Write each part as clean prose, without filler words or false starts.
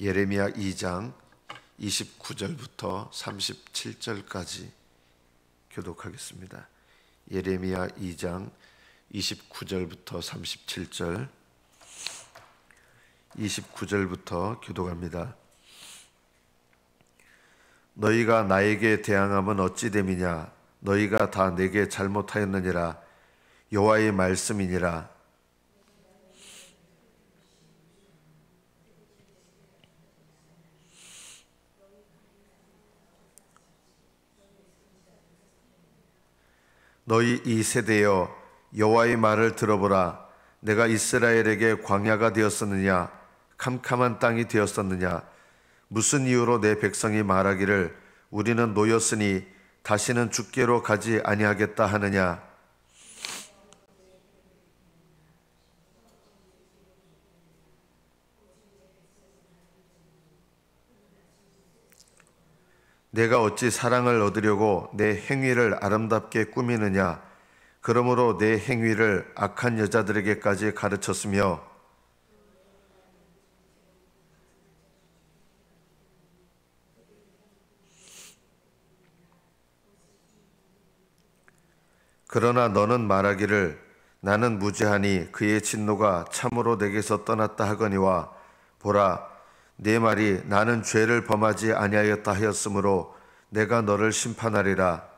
예레미야 2장 29절부터 37절까지 교독하겠습니다. 예레미야 2장 29절부터 37절, 29절부터 교독합니다. 너희가 나에게 대항함은 어찌 됨이냐? 너희가 다 내게 잘못하였느니라. 여호와의 말씀이니라. 너희 이 세대여, 여호와의 말을 들어보라. 내가 이스라엘에게 광야가 되었었느냐? 캄캄한 땅이 되었었느냐? 무슨 이유로 내 백성이 말하기를 우리는 노였으니 다시는 죽게로 가지 아니하겠다 하느냐? 내가 어찌 사랑을 얻으려고 내 행위를 아름답게 꾸미느냐? 그러므로 내 행위를 악한 여자들에게까지 가르쳤으며 그러나 너는 말하기를 나는 무죄하니 그의 진노가 참으로 내게서 떠났다 하거니와 보라, 내 말이 나는 죄를 범하지 아니하였다 하였으므로 내가 너를 심판하리라.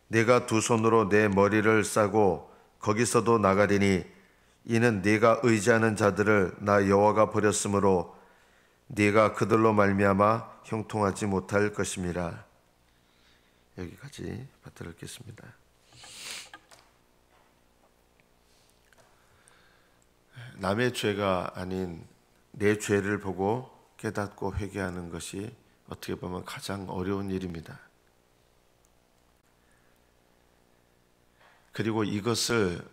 내가 두 손으로 내 머리를 싸고 거기서도 나가리니 이는 네가 의지하는 자들을 나 여호와가 버렸으므로 네가 그들로 말미암아 형통하지 못할 것임이라. 여기까지 받들어 읽겠습니다. 남의 죄가 아닌 내 죄를 보고 깨닫고 회개하는 것이 어떻게 보면 가장 어려운 일입니다. 그리고 이것을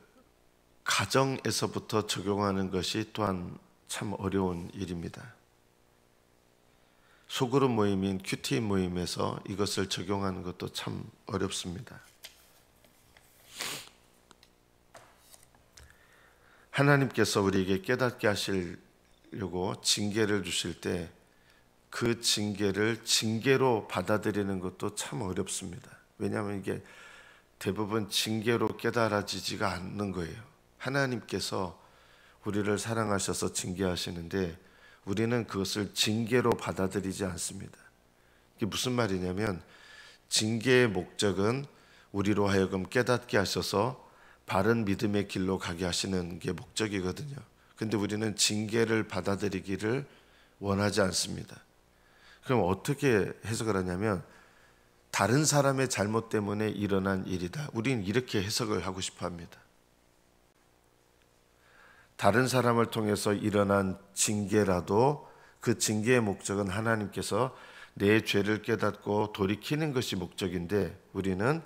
가정에서부터 적용하는 것이 또한 참 어려운 일입니다. 소그룹 모임인 큐티 모임에서 이것을 적용하는 것도 참 어렵습니다. 하나님께서 우리에게 깨닫게 하시려고 징계를 주실 때 그 징계를 징계로 받아들이는 것도 참 어렵습니다. 왜냐하면 이게 대부분 징계로 깨달아지지가 않는 거예요. 하나님께서 우리를 사랑하셔서 징계하시는데 우리는 그것을 징계로 받아들이지 않습니다. 이게 무슨 말이냐면 징계의 목적은 우리로 하여금 깨닫게 하셔서 바른 믿음의 길로 가게 하시는 게 목적이거든요. 근데 우리는 징계를 받아들이기를 원하지 않습니다. 그럼 어떻게 해석을 하냐면 다른 사람의 잘못 때문에 일어난 일이다. 우리는 이렇게 해석을 하고 싶어 합니다. 다른 사람을 통해서 일어난 징계라도 그 징계의 목적은 하나님께서 내 죄를 깨닫고 돌이키는 것이 목적인데 우리는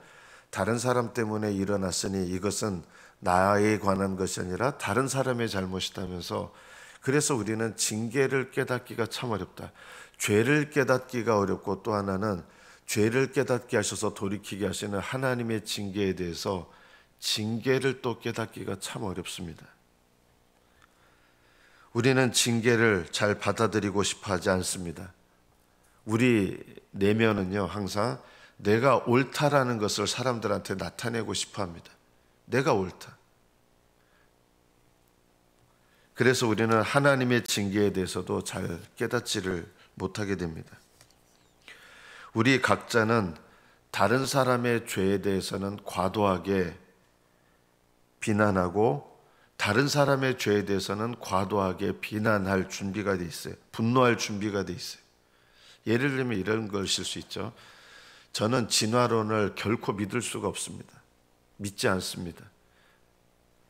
다른 사람 때문에 일어났으니 이것은 나에 관한 것이 아니라 다른 사람의 잘못이다면서 그래서 우리는 징계를 깨닫기가 참 어렵다. 죄를 깨닫기가 어렵고 또 하나는 죄를 깨닫게 하셔서 돌이키게 하시는 하나님의 징계에 대해서 징계를 또 깨닫기가 참 어렵습니다. 우리는 징계를 잘 받아들이고 싶어 하지 않습니다. 우리 내면은요, 항상 내가 옳다라는 것을 사람들한테 나타내고 싶어 합니다. 내가 옳다. 그래서 우리는 하나님의 징계에 대해서도 잘 깨닫지를 못하게 됩니다. 우리 각자는 다른 사람의 죄에 대해서는 과도하게 비난하고 다른 사람의 죄에 대해서는 과도하게 비난할 준비가 돼 있어요. 분노할 준비가 돼 있어요. 예를 들면 이런 것일 수 있죠. 저는 진화론을 결코 믿을 수가 없습니다. 믿지 않습니다.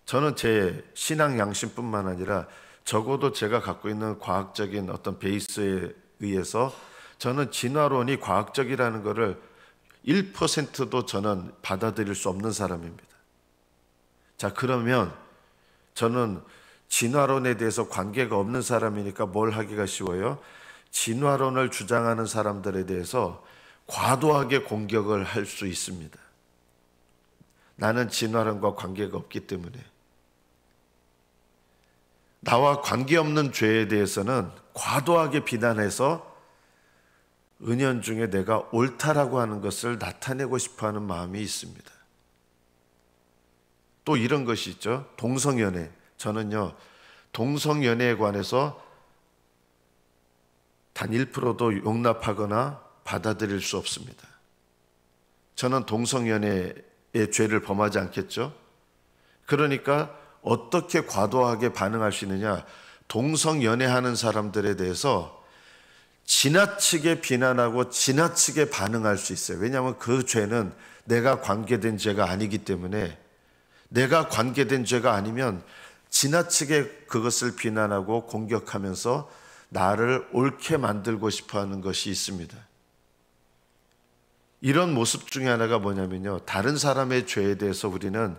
저는 제 신앙 양심뿐만 아니라 적어도 제가 갖고 있는 과학적인 어떤 베이스에 의해서 저는 진화론이 과학적이라는 것을 1%도 저는 받아들일 수 없는 사람입니다. 자, 그러면 저는 진화론에 대해서 관계가 없는 사람이니까 뭘 하기가 쉬워요? 진화론을 주장하는 사람들에 대해서 과도하게 공격을 할 수 있습니다. 나는 진화론과 관계가 없기 때문에. 나와 관계없는 죄에 대해서는 과도하게 비난해서 은연중에 내가 옳다라고 하는 것을 나타내고 싶어하는 마음이 있습니다. 또 이런 것이 있죠. 동성연애. 저는요, 동성연애에 관해서 단 1%도 용납하거나 받아들일 수 없습니다. 저는 동성연애의 죄를 범하지 않겠죠. 그러니까 어떻게 과도하게 반응할 수 있느냐. 동성연애하는 사람들에 대해서 지나치게 비난하고 지나치게 반응할 수 있어요. 왜냐하면 그 죄는 내가 관계된 죄가 아니기 때문에, 내가 관계된 죄가 아니면 지나치게 그것을 비난하고 공격하면서 나를 옳게 만들고 싶어하는 것이 있습니다. 이런 모습 중에 하나가 뭐냐면요, 다른 사람의 죄에 대해서 우리는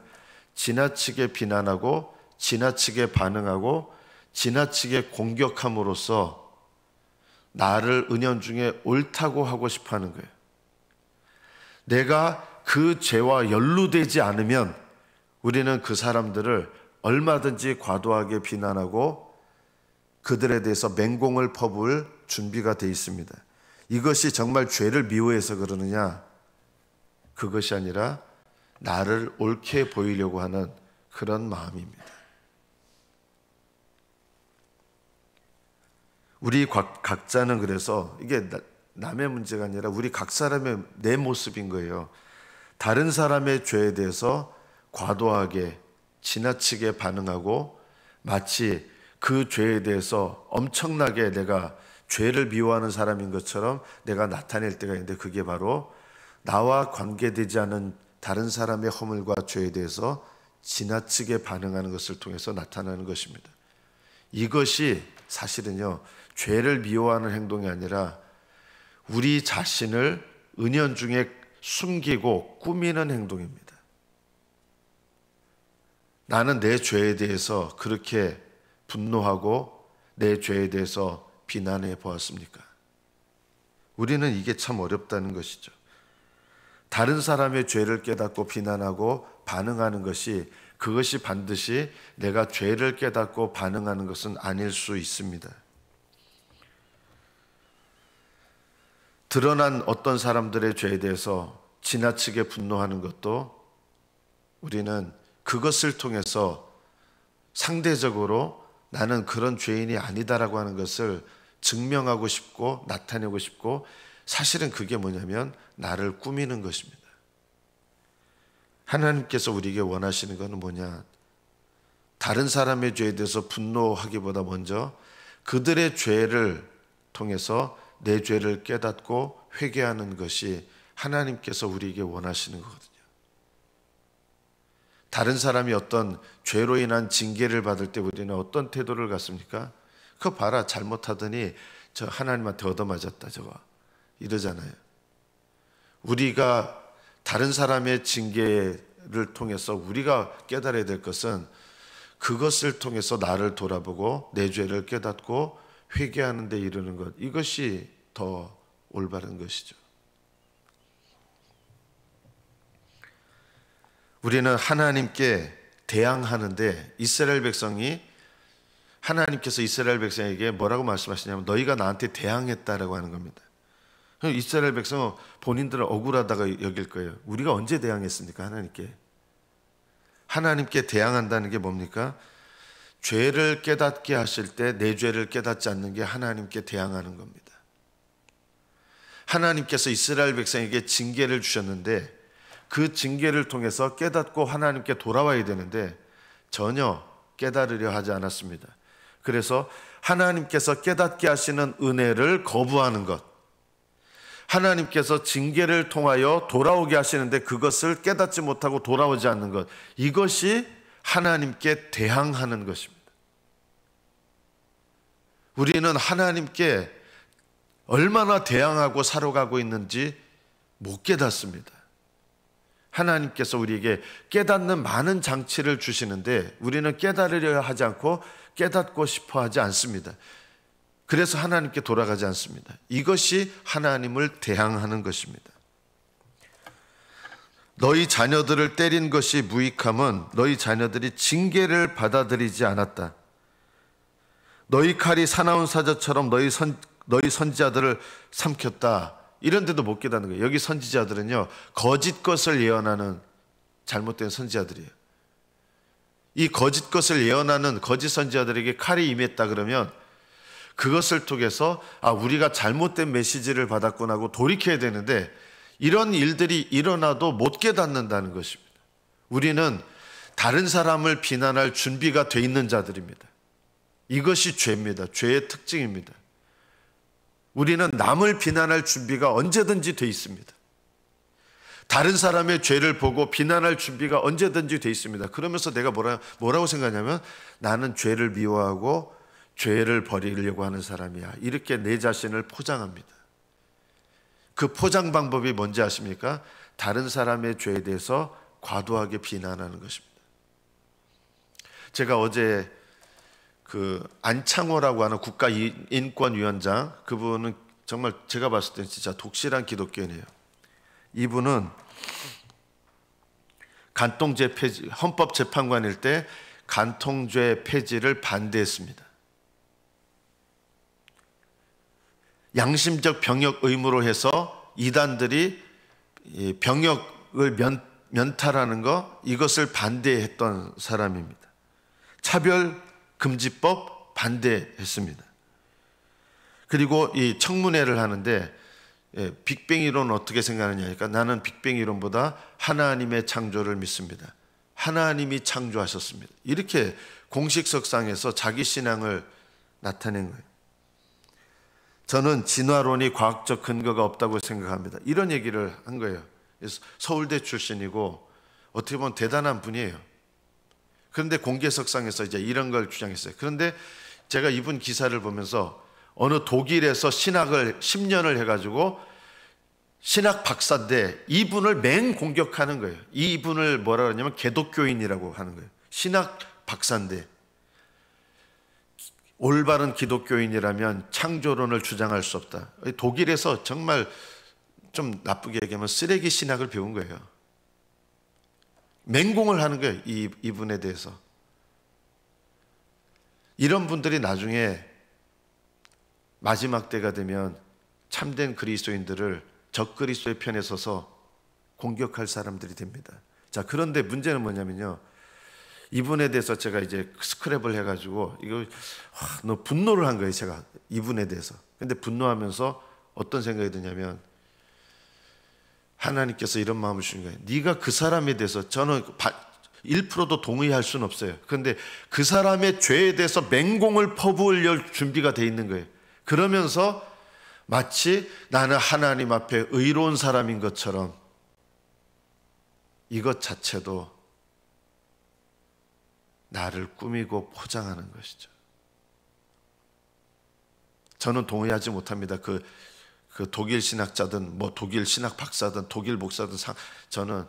지나치게 비난하고 지나치게 반응하고 지나치게 공격함으로써 나를 은연중에 옳다고 하고 싶어하는 거예요. 내가 그 죄와 연루되지 않으면 우리는 그 사람들을 얼마든지 과도하게 비난하고 그들에 대해서 맹공을 퍼부을 준비가 되어 있습니다. 이것이 정말 죄를 미워해서 그러느냐? 그것이 아니라 나를 옳게 보이려고 하는 그런 마음입니다. 우리 각자는 그래서 이게 남의 문제가 아니라 우리 각 사람의 내 모습인 거예요. 다른 사람의 죄에 대해서 과도하게 지나치게 반응하고 마치 그 죄에 대해서 엄청나게 내가 죄를 미워하는 사람인 것처럼 내가 나타낼 때가 있는데, 그게 바로 나와 관계되지 않은 다른 사람의 허물과 죄에 대해서 지나치게 반응하는 것을 통해서 나타나는 것입니다. 이것이 사실은요, 죄를 미워하는 행동이 아니라 우리 자신을 은연중에 숨기고 꾸미는 행동입니다. 나는 내 죄에 대해서 그렇게 분노하고 내 죄에 대해서 비난해 보았습니까? 우리는 이게 참 어렵다는 것이죠. 다른 사람의 죄를 깨닫고 비난하고 반응하는 것이, 그것이 반드시 내가 죄를 깨닫고 반응하는 것은 아닐 수 있습니다. 드러난 어떤 사람들의 죄에 대해서 지나치게 분노하는 것도 우리는 그것을 통해서 상대적으로 나는 그런 죄인이 아니다라고 하는 것을 증명하고 싶고 나타내고 싶고, 사실은 그게 뭐냐면 나를 꾸미는 것입니다. 하나님께서 우리에게 원하시는 것은 뭐냐? 다른 사람의 죄에 대해서 분노하기보다 먼저 그들의 죄를 통해서 내 죄를 깨닫고 회개하는 것이 하나님께서 우리에게 원하시는 거거든요. 다른 사람이 어떤 죄로 인한 징계를 받을 때 우리는 어떤 태도를 갖습니까? 그거 봐라, 잘못하더니 저 하나님한테 얻어맞았다 저거, 이러잖아요. 우리가 다른 사람의 징계를 통해서 우리가 깨달아야 될 것은 그것을 통해서 나를 돌아보고 내 죄를 깨닫고 회개하는 데 이르는 것, 이것이 더 올바른 것이죠. 우리는 하나님께 대항하는데, 이스라엘 백성이, 하나님께서 이스라엘 백성에게 뭐라고 말씀하시냐면 너희가 나한테 대항했다라고 하는 겁니다. 이스라엘 백성은 본인들은 억울하다가 여길 거예요. 우리가 언제 대항했습니까? 하나님께. 하나님께 대항한다는 게 뭡니까? 죄를 깨닫게 하실 때 내 죄를 깨닫지 않는 게 하나님께 대항하는 겁니다. 하나님께서 이스라엘 백성에게 징계를 주셨는데 그 징계를 통해서 깨닫고 하나님께 돌아와야 되는데 전혀 깨달으려 하지 않았습니다. 그래서 하나님께서 깨닫게 하시는 은혜를 거부하는 것, 하나님께서 징계를 통하여 돌아오게 하시는데 그것을 깨닫지 못하고 돌아오지 않는 것, 이것이 하나님께 대항하는 것입니다. 우리는 하나님께 얼마나 대항하고 살아가고 있는지 못 깨닫습니다. 하나님께서 우리에게 깨닫는 많은 장치를 주시는데 우리는 깨달으려 하지 않고 깨닫고 싶어 하지 않습니다. 그래서 하나님께 돌아가지 않습니다. 이것이 하나님을 대항하는 것입니다. 너희 자녀들을 때린 것이 무익함은 너희 자녀들이 징계를 받아들이지 않았다. 너희 칼이 사나운 사자처럼 너희 선지자들을 삼켰다. 이런데도 못 깨닫는 거예요. 여기 선지자들은요, 거짓 것을 예언하는 잘못된 선지자들이에요. 이 거짓 것을 예언하는 거짓 선지자들에게 칼이 임했다 그러면 그것을 통해서 우리가 잘못된 메시지를 받았구나 하고 돌이켜야 되는데, 이런 일들이 일어나도 못 깨닫는다는 것입니다. 우리는 다른 사람을 비난할 준비가 돼 있는 자들입니다. 이것이 죄입니다. 죄의 특징입니다. 우리는 남을 비난할 준비가 언제든지 돼 있습니다. 다른 사람의 죄를 보고 비난할 준비가 언제든지 돼 있습니다. 그러면서 내가 뭐라고 생각하냐면, 나는 죄를 미워하고 죄를 버리려고 하는 사람이야. 이렇게 내 자신을 포장합니다. 그 포장 방법이 뭔지 아십니까? 다른 사람의 죄에 대해서 과도하게 비난하는 것입니다. 제가 어제 안창호라고 하는 국가인권위원장, 그분은 정말 제가 봤을 때는 진짜 독실한 기독교인이에요. 이분은 간통죄 폐지, 헌법재판관일 때 간통죄 폐지를 반대했습니다. 양심적 병역 의무로 해서 이단들이 병역을 면탈하는 거, 이것을 반대했던 사람입니다. 차별금지법 반대했습니다. 그리고 이 청문회를 하는데 빅뱅 이론은 어떻게 생각하느냐 하니까, 나는 빅뱅 이론보다 하나님의 창조를 믿습니다. 하나님이 창조하셨습니다. 이렇게 공식석상에서 자기 신앙을 나타낸 거예요. 저는 진화론이 과학적 근거가 없다고 생각합니다. 이런 얘기를 한 거예요. 서울대 출신이고 어떻게 보면 대단한 분이에요. 그런데 공개석상에서 이제 이런 걸 주장했어요. 그런데 제가 이분 기사를 보면서 어느 독일에서 신학을 10년을 해가지고 신학 박사인데 이분을 맹공격하는 거예요. 이분을 뭐라 그러냐면 개독교인이라고 하는 거예요. 신학 박사인데 올바른 기독교인이라면 창조론을 주장할 수 없다. 독일에서 정말 좀 나쁘게 얘기하면 쓰레기 신학을 배운 거예요. 맹공을 하는 거예요. 이분에 대해서. 이런 분들이 나중에 마지막 때가 되면 참된 그리스도인들을 적그리스도의 편에 서서 공격할 사람들이 됩니다. 자, 그런데 문제는 뭐냐면요, 이분에 대해서 제가 이제 스크랩을 해가지고 너 분노를 한 거예요. 제가 이분에 대해서. 근데 분노하면서 어떤 생각이 드냐면, 하나님께서 이런 마음을 주신 거예요. 네가 그 사람에 대해서, 저는 1%도 동의할 수는 없어요. 그런데 그 사람의 죄에 대해서 맹공을 퍼부을 준비가 돼 있는 거예요. 그러면서 마치 나는 하나님 앞에 의로운 사람인 것처럼, 이것 자체도 나를 꾸미고 포장하는 것이죠. 저는 동의하지 못합니다. 그 독일 신학자든 뭐 독일 신학 박사든 독일 목사든 저는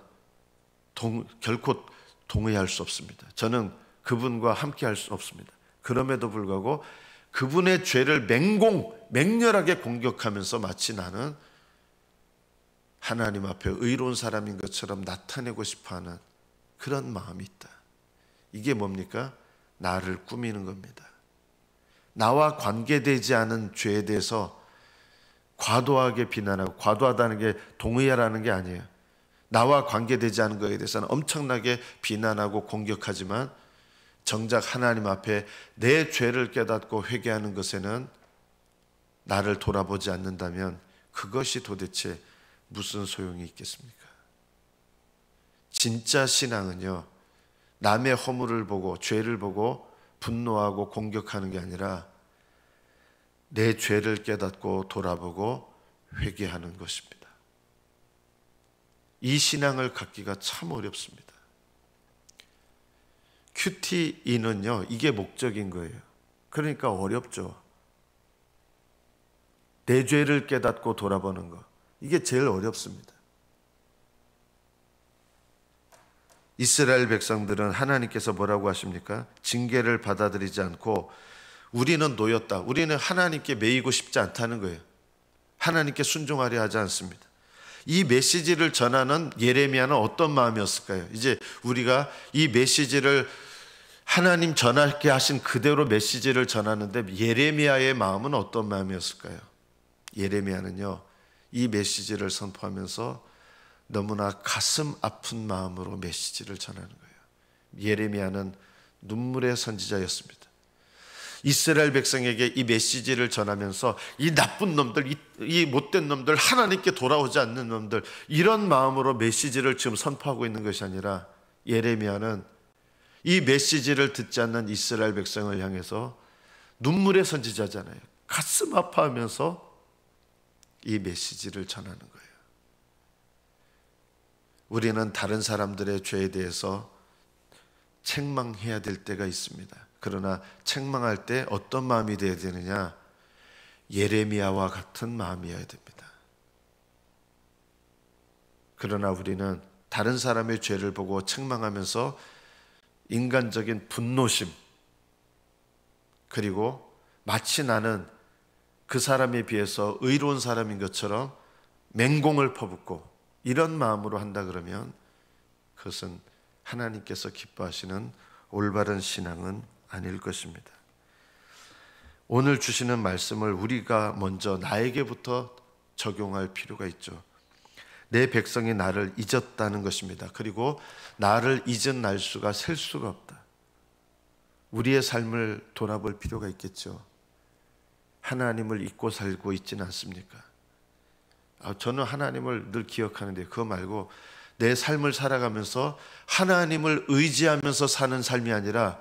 결코 동의할 수 없습니다. 저는 그분과 함께 할 수 없습니다. 그럼에도 불구하고 그분의 죄를 맹렬하게 공격하면서 마치 나는 하나님 앞에 의로운 사람인 것처럼 나타내고 싶어하는 그런 마음이 있다. 이게 뭡니까? 나를 꾸미는 겁니다. 나와 관계되지 않은 죄에 대해서 과도하게 비난하고, 과도하다는 게 동의하라는 게 아니에요. 나와 관계되지 않은 것에 대해서는 엄청나게 비난하고 공격하지만, 정작 하나님 앞에 내 죄를 깨닫고 회개하는 것에는 나를 돌아보지 않는다면 그것이 도대체 무슨 소용이 있겠습니까? 진짜 신앙은요, 남의 허물을 보고 죄를 보고 분노하고 공격하는 게 아니라 내 죄를 깨닫고 돌아보고 회개하는 것입니다. 이 신앙을 갖기가 참 어렵습니다. QTE는요, 이게 목적인 거예요. 그러니까 어렵죠. 내 죄를 깨닫고 돌아보는 거, 이게 제일 어렵습니다. 이스라엘 백성들은 하나님께서 뭐라고 하십니까? 징계를 받아들이지 않고 우리는 놓였다. 우리는 하나님께 매이고 싶지 않다는 거예요. 하나님께 순종하려 하지 않습니다. 이 메시지를 전하는 예레미야는 어떤 마음이었을까요? 이제 우리가 이 메시지를 하나님 전하게 하신 그대로 메시지를 전하는데 예레미야의 마음은 어떤 마음이었을까요? 예레미야는요, 이 메시지를 선포하면서 너무나 가슴 아픈 마음으로 메시지를 전하는 거예요. 예레미야는 눈물의 선지자였습니다. 이스라엘 백성에게 이 메시지를 전하면서 이 나쁜 놈들, 이 못된 놈들, 하나님께 돌아오지 않는 놈들, 이런 마음으로 메시지를 지금 선포하고 있는 것이 아니라 예레미야는 이 메시지를 듣지 않는 이스라엘 백성을 향해서 눈물의 선지자잖아요. 가슴 아파하면서 이 메시지를 전하는 거예요. 우리는 다른 사람들의 죄에 대해서 책망해야 될 때가 있습니다. 그러나 책망할 때 어떤 마음이 되어야 되느냐? 예레미야와 같은 마음이어야 됩니다. 그러나 우리는 다른 사람의 죄를 보고 책망하면서 인간적인 분노심, 그리고 마치 나는 그 사람에 비해서 의로운 사람인 것처럼 맹공을 퍼붓고 이런 마음으로 한다 그러면 그것은 하나님께서 기뻐하시는 올바른 신앙은 아닐 것입니다. 오늘 주시는 말씀을 우리가 먼저 나에게부터 적용할 필요가 있죠. 내 백성이 나를 잊었다는 것입니다. 그리고 나를 잊은 날수가 셀 수가 없다. 우리의 삶을 돌아볼 필요가 있겠죠. 하나님을 잊고 살고 있지는 않습니까? 저는 하나님을 늘 기억하는데 그거 말고 내 삶을 살아가면서 하나님을 의지하면서 사는 삶이 아니라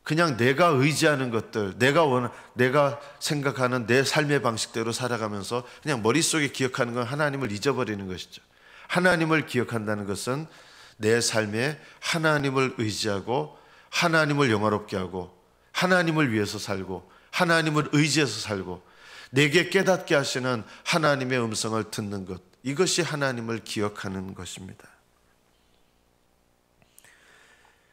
그냥 내가 의지하는 것들, 내가 생각하는 내 삶의 방식대로 살아가면서 그냥 머릿속에 기억하는 건 하나님을 잊어버리는 것이죠. 하나님을 기억한다는 것은 내 삶에 하나님을 의지하고 하나님을 영화롭게 하고 하나님을 위해서 살고 하나님을 의지해서 살고 내게 깨닫게 하시는 하나님의 음성을 듣는 것, 이것이 하나님을 기억하는 것입니다.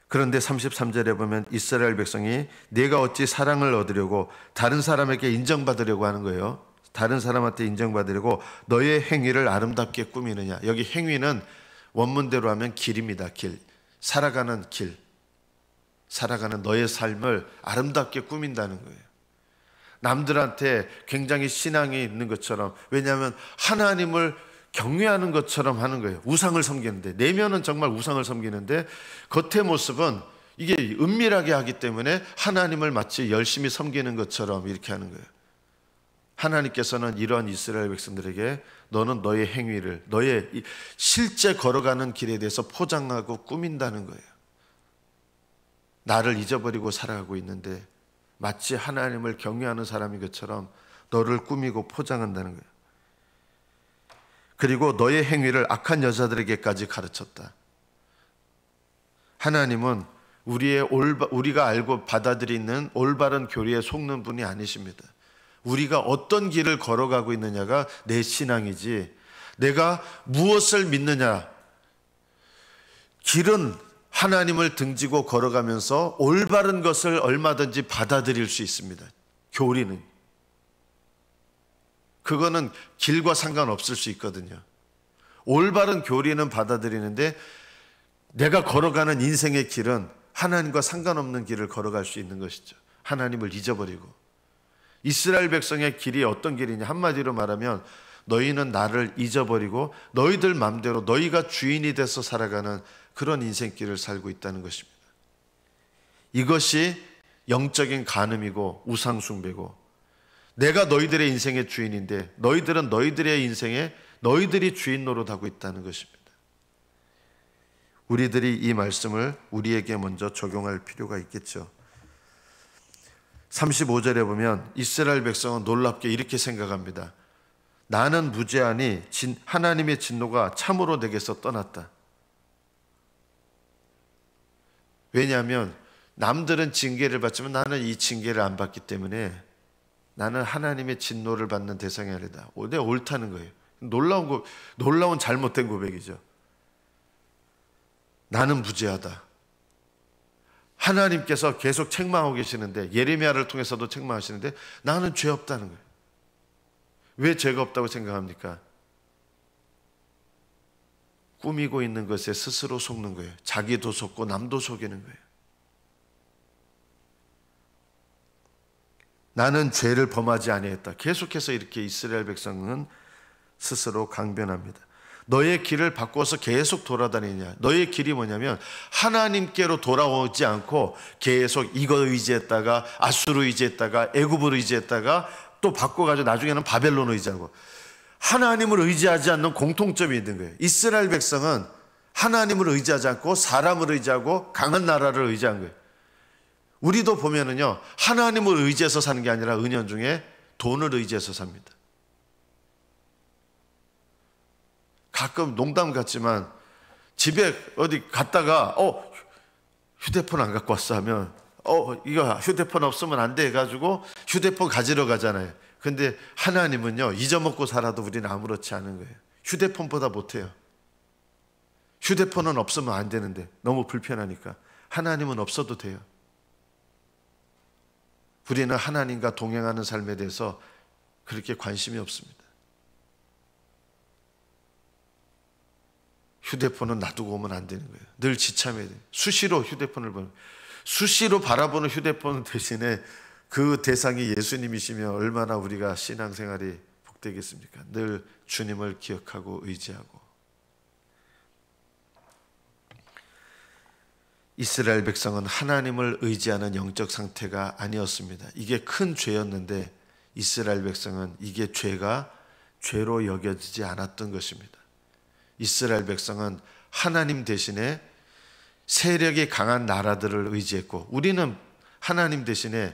그런데 33절에 보면 이스라엘 백성이 내가 어찌 사랑을 얻으려고 다른 사람에게 인정받으려고 하는 거예요. 다른 사람한테 인정받으려고 너의 행위를 아름답게 꾸미느냐. 여기 행위는 원문대로 하면 길입니다. 길, 살아가는 길, 살아가는 너의 삶을 아름답게 꾸민다는 거예요. 남들한테 굉장히 신앙이 있는 것처럼, 왜냐하면 하나님을 경외하는 것처럼 하는 거예요. 우상을 섬기는데, 내면은 정말 우상을 섬기는데 겉의 모습은 이게 은밀하게 하기 때문에 하나님을 마치 열심히 섬기는 것처럼 이렇게 하는 거예요. 하나님께서는 이러한 이스라엘 백성들에게 너는 너의 행위를, 너의 실제 걸어가는 길에 대해서 포장하고 꾸민다는 거예요. 나를 잊어버리고 살아가고 있는데 마치 하나님을 경외하는 사람인 것처럼 너를 꾸미고 포장한다는 거예요. 그리고 너의 행위를 악한 여자들에게까지 가르쳤다. 하나님은 우리가 알고 받아들이는 올바른 교리에 속는 분이 아니십니다. 우리가 어떤 길을 걸어가고 있느냐가 내 신앙이지, 내가 무엇을 믿느냐. 길은 하나님을 등지고 걸어가면서 올바른 것을 얼마든지 받아들일 수 있습니다. 교리는. 그거는 길과 상관없을 수 있거든요. 올바른 교리는 받아들이는데 내가 걸어가는 인생의 길은 하나님과 상관없는 길을 걸어갈 수 있는 것이죠. 하나님을 잊어버리고. 이스라엘 백성의 길이 어떤 길이냐, 한마디로 말하면 너희는 나를 잊어버리고 너희들 맘대로 너희가 주인이 돼서 살아가는 그런 인생길을 살고 있다는 것입니다. 이것이 영적인 간음이고 우상숭배고, 내가 너희들의 인생의 주인인데 너희들은 너희들의 인생에 너희들이 주인 노릇하고 있다는 것입니다. 우리들이 이 말씀을 우리에게 먼저 적용할 필요가 있겠죠. 35절에 보면 이스라엘 백성은 놀랍게 이렇게 생각합니다. 나는 무죄하니 하나님의 진노가 참으로 내게서 떠났다. 왜냐하면 남들은 징계를 받지만 나는 이 징계를 안 받기 때문에 나는 하나님의 진노를 받는 대상이 아니다. 내가 옳다는 거예요. 놀라운 잘못된 고백이죠. 나는 무죄하다. 하나님께서 계속 책망하고 계시는데, 예레미야를 통해서도 책망하시는데 나는 죄 없다는 거예요. 왜 죄가 없다고 생각합니까? 꾸미고 있는 것에 스스로 속는 거예요. 자기도 속고 남도 속이는 거예요. 나는 죄를 범하지 아니했다. 계속해서 이렇게 이스라엘 백성은 스스로 강변합니다. 너의 길을 바꿔서 계속 돌아다니냐. 너의 길이 뭐냐면 하나님께로 돌아오지 않고 계속 이거 의지했다가 아수르 의지했다가 애굽을 의지했다가 또 바꿔가지고 나중에는 바벨론 의지하고, 하나님을 의지하지 않는 공통점이 있는 거예요. 이스라엘 백성은 하나님을 의지하지 않고 사람을 의지하고 강한 나라를 의지한 거예요. 우리도 보면은요, 하나님을 의지해서 사는 게 아니라 은연중에 돈을 의지해서 삽니다. 가끔 농담 같지만 집에 어디 갔다가 휴대폰 안 갖고 왔어 하면 이거 휴대폰 없으면 안 돼 해가지고 휴대폰 가지러 가잖아요. 근데 하나님은요, 잊어먹고 살아도 우리는 아무렇지 않은 거예요. 휴대폰보다 못해요. 휴대폰은 없으면 안 되는데 너무 불편하니까. 하나님은 없어도 돼요. 우리는 하나님과 동행하는 삶에 대해서 그렇게 관심이 없습니다. 휴대폰은 놔두고 오면 안 되는 거예요. 늘 지참해야 돼요. 수시로 휴대폰을 보는, 수시로 바라보는 휴대폰 대신에 그 대상이 예수님이시면 얼마나 우리가 신앙생활이 복되겠습니까? 늘 주님을 기억하고 의지하고. 이스라엘 백성은 하나님을 의지하는 영적 상태가 아니었습니다. 이게 큰 죄였는데 이스라엘 백성은 이게 죄로 여겨지지 않았던 것입니다. 이스라엘 백성은 하나님 대신에 세력이 강한 나라들을 의지했고, 우리는 하나님 대신에,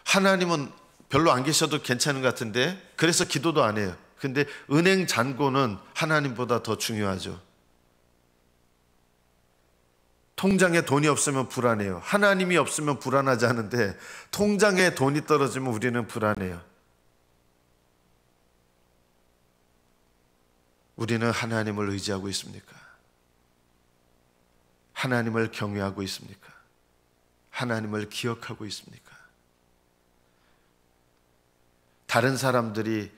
하나님은 별로 안 계셔도 괜찮은 것 같은데 그래서 기도도 안 해요. 근데 은행 잔고는 하나님보다 더 중요하죠. 통장에 돈이 없으면 불안해요. 하나님이 없으면 불안하지 않은데 통장에 돈이 떨어지면 우리는 불안해요. 우리는 하나님을 의지하고 있습니까? 하나님을 경외하고 있습니까? 하나님을 기억하고 있습니까? 다른 사람들이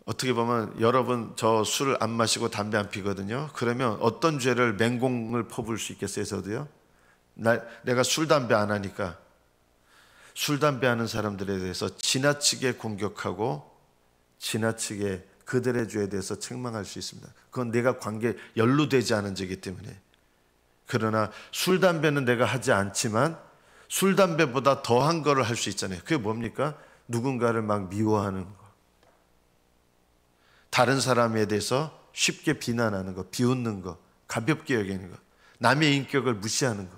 어떻게 보면, 여러분 저 술 안 마시고 담배 안 피거든요. 그러면 어떤 죄를 맹공을 퍼부을 수 있겠어요? 저도요. 내가 술 담배 안 하니까 술 담배 하는 사람들에 대해서 지나치게 공격하고 지나치게 그들의 죄에 대해서 책망할 수 있습니다. 그건 내가 관계에 연루되지 않은 죄이기 때문에. 그러나 술 담배는 내가 하지 않지만 술 담배보다 더한 거를 할 수 있잖아요. 그게 뭡니까? 누군가를 막 미워하는 거, 다른 사람에 대해서 쉽게 비난하는 거, 비웃는 거, 가볍게 여기는 거, 남의 인격을 무시하는 거.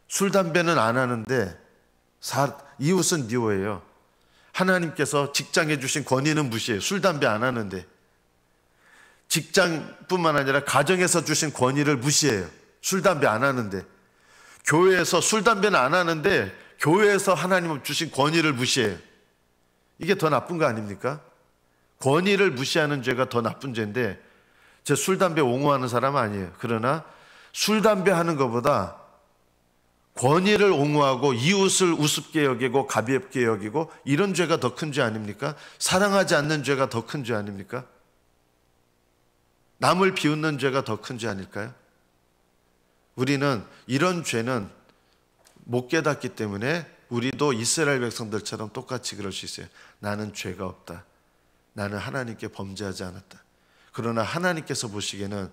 술 담배는 안 하는데 이웃은 미워해요. 하나님께서 직장에 주신 권위는 무시해요. 술 담배 안 하는데. 직장뿐만 아니라 가정에서 주신 권위를 무시해요. 술 담배 안 하는데. 교회에서 술 담배는 안 하는데 교회에서 하나님 주신 권위를 무시해요. 이게 더 나쁜 거 아닙니까? 권위를 무시하는 죄가 더 나쁜 죄인데, 제 술 담배 옹호하는 사람은 아니에요. 그러나 술 담배 하는 것보다 권위를 옹호하고 이웃을 우습게 여기고 가볍게 여기고 이런 죄가 더 큰 죄 아닙니까? 사랑하지 않는 죄가 더 큰 죄 아닙니까? 남을 비웃는 죄가 더 큰 죄 아닐까요? 우리는 이런 죄는 못 깨닫기 때문에 우리도 이스라엘 백성들처럼 똑같이 그럴 수 있어요. 나는 죄가 없다. 나는 하나님께 범죄하지 않았다. 그러나 하나님께서 보시기에는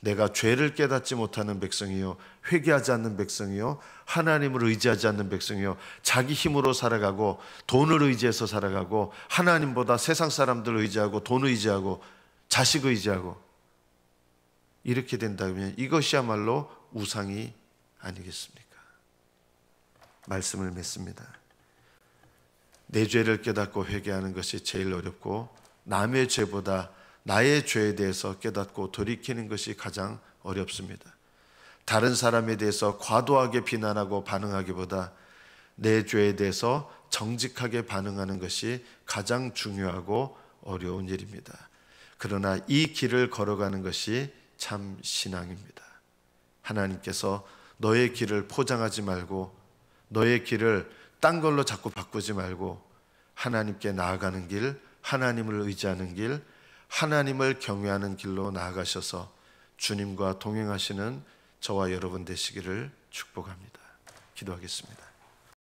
내가 죄를 깨닫지 못하는 백성이요, 회개하지 않는 백성이요, 하나님을 의지하지 않는 백성이요, 자기 힘으로 살아가고 돈을 의지해서 살아가고 하나님보다 세상 사람들을 의지하고 돈 의지하고 자식 의지하고 이렇게 된다면 이것이야말로 우상이 아니겠습니까? 말씀을 맺습니다. 내 죄를 깨닫고 회개하는 것이 제일 어렵고 남의 죄보다 나의 죄에 대해서 깨닫고 돌이키는 것이 가장 어렵습니다. 다른 사람에 대해서 과도하게 비난하고 반응하기보다 내 죄에 대해서 정직하게 반응하는 것이 가장 중요하고 어려운 일입니다. 그러나 이 길을 걸어가는 것이 참 신앙입니다. 하나님께서 너의 길을 포장하지 말고 너의 길을 딴 걸로 자꾸 바꾸지 말고 하나님께 나아가는 길, 하나님을 의지하는 길, 하나님을 경외하는 길로 나아가셔서 주님과 동행하시는 저와 여러분 되시기를 축복합니다. 기도하겠습니다.